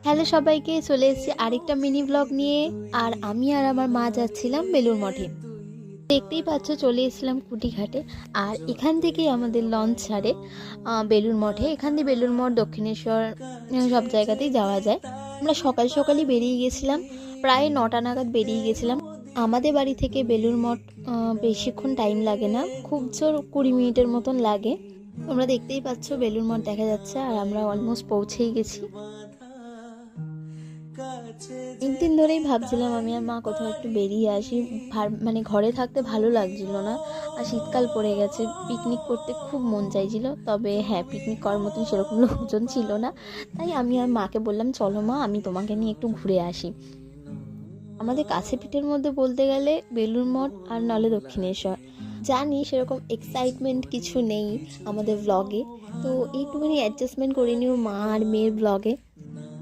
Hello সবাইকে, চলে এসেছি আরেকটা মিনি ব্লগ নিয়ে। আর আমি আর আমার মা যাচ্ছিলাম বেলুড় মঠে। দেখতেই পাচ্ছ, চলে এসেছিলাম কুটিঘাটে। আর এখান থেকেই আমাদের লঞ্চ ছাড়ে বেলুড় মঠে। এখান দিয়ে বেলুড় মঠ, দক্ষিণেশ্বর সব জায়গাতেই যাওয়া যায়। আমরা সকাল সকালই বেরিয়ে গেছিলাম, প্রায় 9টা নাগাদ বেরিয়ে গেছিলাম। আমাদের বাড়ি থেকে বেলুড় মঠ বেশিক্ষণ টাইম লাগে না, খুব জোর 20 মিনিটের মতন লাগে। তোমরা দেখতেই পাচ্ছ বেলুড় মঠ দেখা যাচ্ছে, আর আমরা অলমোস্ট পৌঁছেই গেছি। একদিন ধরেই ভাবছিলাম আমি আর মা কোথাও একটু বেরিয়ে আসি। মানে ঘরে থাকতে ভালো লাগছিল না, আর শীতকাল পড়ে গেছে, পিকনিক করতে খুব মন চাইছিল। তবে হ্যাঁ, পিকনিক করার মতন সেরকম লোকজন ছিল না। তাই আমি আর মাকে বললাম, চলো মা, আমি তোমাকে নিয়ে একটু ঘুরে আসি। আমাদের কাছে পিঠের মধ্যে বলতে গেলে বেলুড় মঠ আর নলে দক্ষিণেশ্বর। জানি সেরকম এক্সাইটমেন্ট কিছু নেই আমাদের ব্লগে, তো এইটুখানি অ্যাডজাস্টমেন্ট করে নিও মা আর মেয়ের ব্লগে।